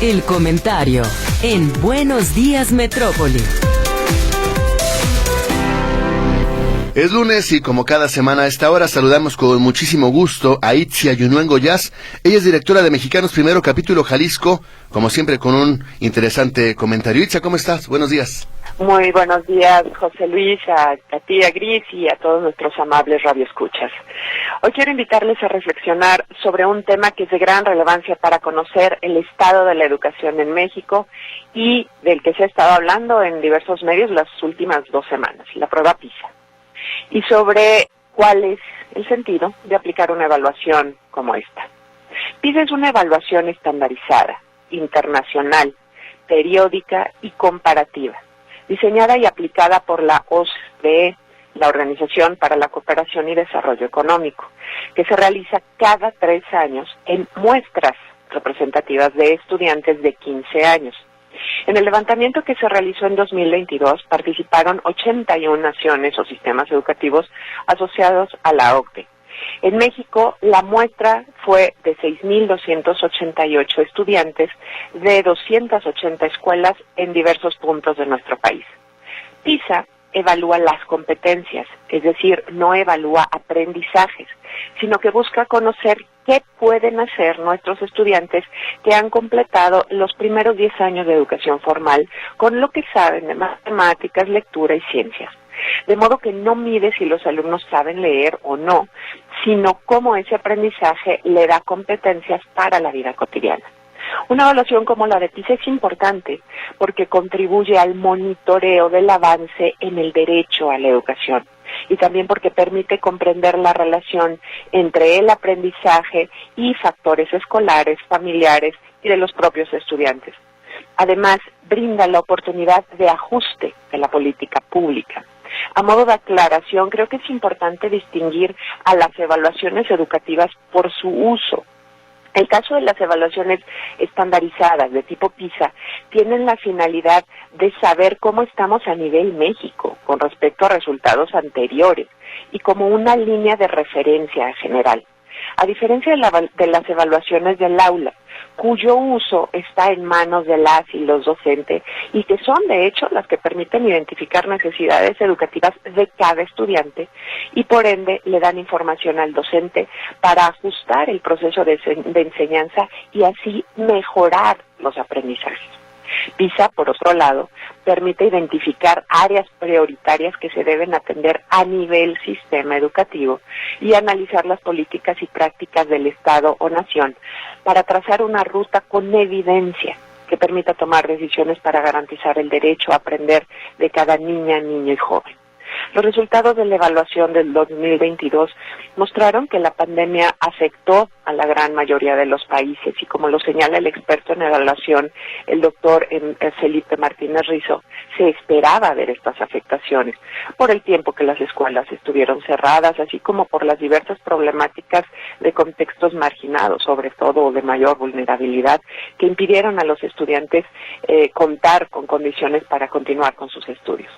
El comentario en Buenos Días Metrópoli. Es lunes y como cada semana a esta hora saludamos con muchísimo gusto a Itzia Yunuengo Yas. Ella es directora de Mexicanos Primero, capítulo Jalisco, como siempre con un interesante comentario. Itzia, ¿cómo estás? Buenos días. Muy buenos días, José Luis, a ti, a Gris y a todos nuestros amables radioescuchas. Hoy quiero invitarles a reflexionar sobre un tema que es de gran relevancia para conocer el estado de la educación en México y del que se ha estado hablando en diversos medios las últimas 2 semanas, la prueba PISA. Y sobre cuál es el sentido de aplicar una evaluación como esta. PISA es una evaluación estandarizada, internacional, periódica y comparativa, diseñada y aplicada por la OCDE, la Organización para la Cooperación y Desarrollo Económico, que se realiza cada 3 años en muestras representativas de estudiantes de 15 años. En el levantamiento que se realizó en 2022 participaron 81 naciones o sistemas educativos asociados a la OCDE. En México, la muestra fue de 6.288 estudiantes de 280 escuelas en diversos puntos de nuestro país. PISA evalúa las competencias, es decir, no evalúa aprendizajes, sino que busca conocer qué pueden hacer nuestros estudiantes que han completado los primeros 10 años de educación formal con lo que saben de matemáticas, lectura y ciencias. De modo que no mide si los alumnos saben leer o no, sino cómo ese aprendizaje le da competencias para la vida cotidiana. Una evaluación como la de PISA es importante porque contribuye al monitoreo del avance en el derecho a la educación y también porque permite comprender la relación entre el aprendizaje y factores escolares, familiares y de los propios estudiantes. Además, brinda la oportunidad de ajuste de la política pública. A modo de aclaración, creo que es importante distinguir a las evaluaciones educativas por su uso. El caso de las evaluaciones estandarizadas de tipo PISA tienen la finalidad de saber cómo estamos a nivel México con respecto a resultados anteriores y como una línea de referencia general. A diferencia de las evaluaciones del aula, cuyo uso está en manos de las y los docentes y que son, de hecho, las que permiten identificar necesidades educativas de cada estudiante y, por ende, le dan información al docente para ajustar el proceso de enseñanza y así mejorar los aprendizajes. PISA, por otro lado, permite identificar áreas prioritarias que se deben atender a nivel sistema educativo y analizar las políticas y prácticas del Estado o nación para trazar una ruta con evidencia que permita tomar decisiones para garantizar el derecho a aprender de cada niña, niño y joven. Los resultados de la evaluación del 2022 mostraron que la pandemia afectó a la gran mayoría de los países y, como lo señala el experto en evaluación, el doctor Felipe Martínez Rizo, se esperaba ver estas afectaciones por el tiempo que las escuelas estuvieron cerradas, así como por las diversas problemáticas de contextos marginados, sobre todo de mayor vulnerabilidad, que impidieron a los estudiantes contar con condiciones para continuar con sus estudios.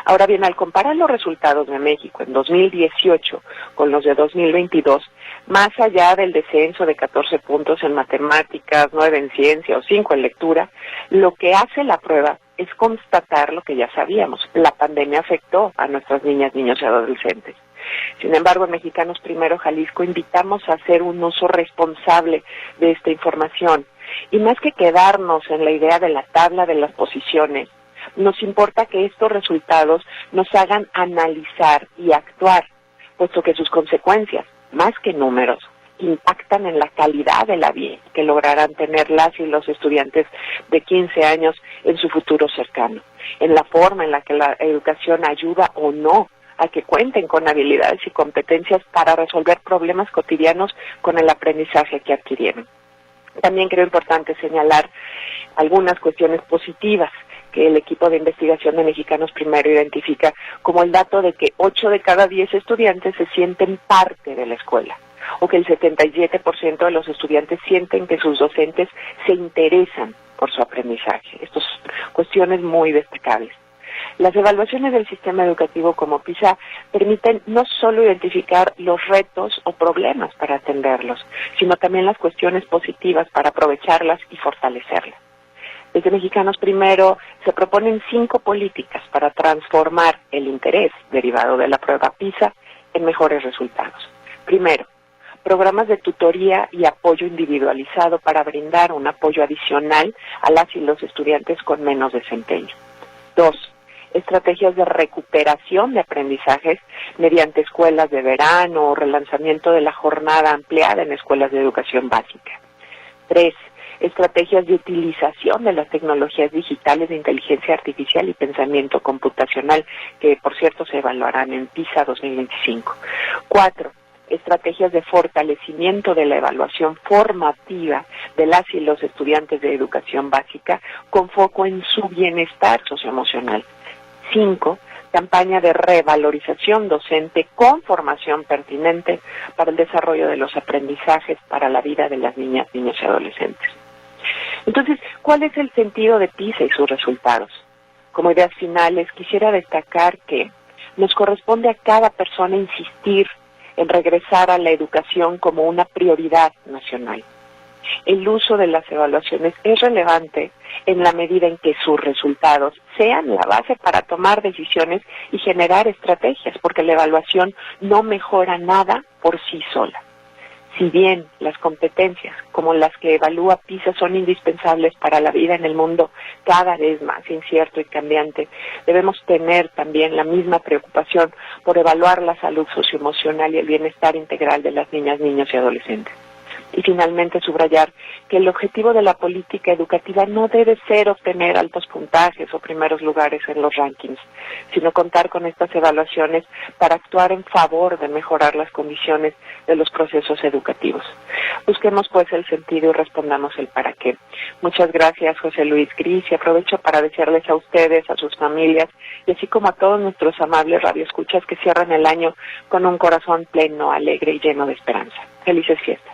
Ahora bien, al comparar los resultados de México en 2018 con los de 2022, más allá del descenso de 14 puntos en matemáticas, 9 en ciencia o 5 en lectura, lo que hace la prueba es constatar lo que ya sabíamos. La pandemia afectó a nuestras niñas, niños y adolescentes. Sin embargo, en Mexicanos Primero Jalisco invitamos a hacer un uso responsable de esta información y más que quedarnos en la idea de la tabla de las posiciones, nos importa que estos resultados nos hagan analizar y actuar, puesto que sus consecuencias, más que números, impactan en la calidad de la vida que lograrán tener las y los estudiantes de 15 años en su futuro cercano, en la forma en la que la educación ayuda o no a que cuenten con habilidades y competencias para resolver problemas cotidianos con el aprendizaje que adquirieron. También creo importante señalar algunas cuestiones positivas que el equipo de investigación de Mexicanos Primero identifica, como el dato de que 8 de cada 10 estudiantes se sienten parte de la escuela, o que el 77% de los estudiantes sienten que sus docentes se interesan por su aprendizaje. Estas son cuestiones muy destacables. Las evaluaciones del sistema educativo como PISA permiten no solo identificar los retos o problemas para atenderlos, sino también las cuestiones positivas para aprovecharlas y fortalecerlas. Desde Mexicanos Primero se proponen 5 políticas para transformar el interés derivado de la prueba PISA en mejores resultados. Primero, programas de tutoría y apoyo individualizado para brindar un apoyo adicional a las y los estudiantes con menos desempeño. 2, estrategias de recuperación de aprendizajes mediante escuelas de verano o relanzamiento de la jornada ampliada en escuelas de educación básica. 3, estrategias de utilización de las tecnologías digitales de inteligencia artificial y pensamiento computacional, que por cierto se evaluarán en PISA 2025. 4, estrategias de fortalecimiento de la evaluación formativa de las y los estudiantes de educación básica con foco en su bienestar socioemocional. 5, campaña de revalorización docente con formación pertinente para el desarrollo de los aprendizajes para la vida de las niñas, niños y adolescentes. Entonces, ¿cuál es el sentido de PISA y sus resultados? Como ideas finales, quisiera destacar que nos corresponde a cada persona insistir en regresar a la educación como una prioridad nacional. El uso de las evaluaciones es relevante en la medida en que sus resultados sean la base para tomar decisiones y generar estrategias, porque la evaluación no mejora nada por sí sola. Si bien las competencias como las que evalúa PISA son indispensables para la vida en el mundo cada vez más incierto y cambiante, debemos tener también la misma preocupación por evaluar la salud socioemocional y el bienestar integral de las niñas, niños y adolescentes. Y finalmente subrayar que el objetivo de la política educativa no debe ser obtener altos puntajes o primeros lugares en los rankings, sino contar con estas evaluaciones para actuar en favor de mejorar las condiciones de los procesos educativos. Busquemos pues el sentido y respondamos el para qué. Muchas gracias, José Luis Gris, y aprovecho para desearles a ustedes, a sus familias, y así como a todos nuestros amables radioescuchas que cierran el año con un corazón pleno, alegre y lleno de esperanza. Felices fiestas.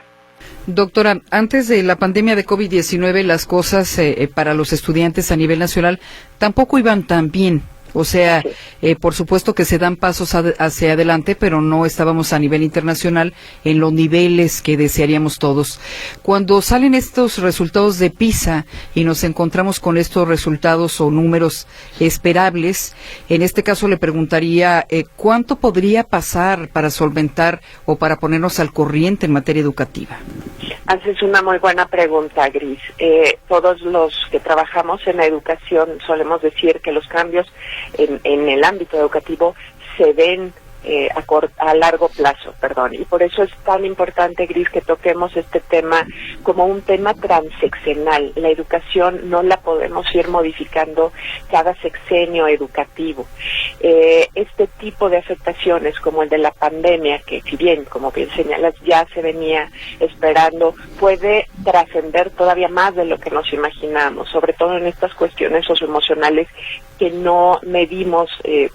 Doctora, antes de la pandemia de COVID-19, las cosas para los estudiantes a nivel nacional tampoco iban tan bien. O sea, por supuesto que se dan pasos hacia adelante, pero no estábamos a nivel internacional en los niveles que desearíamos todos. Cuando salen estos resultados de PISA y nos encontramos con estos resultados o números esperables, en este caso le preguntaría, ¿cuánto podría pasar para solventar o para ponernos al corriente en materia educativa? Haces una muy buena pregunta, Gris. Todos los que trabajamos en la educación solemos decir que los cambios en el ámbito educativo se ven a largo plazo, y por eso es tan importante, Gris, que toquemos este tema como un tema transeccional. La educación no la podemos ir modificando cada sexenio educativo. Este tipo de afectaciones como el de la pandemia, que si bien, como bien señalas, ya se venía esperando, puede trascender todavía más de lo que nos imaginamos, sobre todo en estas cuestiones socioemocionales que no medimos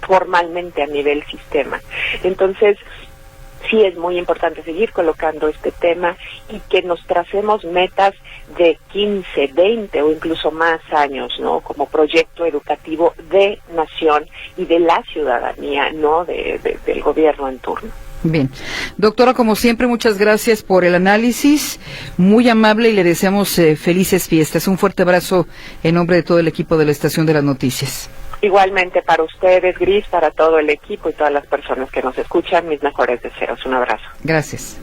formalmente a nivel sistema. Entonces, sí es muy importante seguir colocando este tema y que nos tracemos metas de 15, 20 o incluso más años, ¿no? Como proyecto educativo de nación y de la ciudadanía, no del gobierno en turno. Bien. Doctora, como siempre, muchas gracias por el análisis, muy amable, y le deseamos felices fiestas. Un fuerte abrazo en nombre de todo el equipo de la Estación de las Noticias. Igualmente para ustedes, Gris, para todo el equipo y todas las personas que nos escuchan, mis mejores deseos. Un abrazo. Gracias.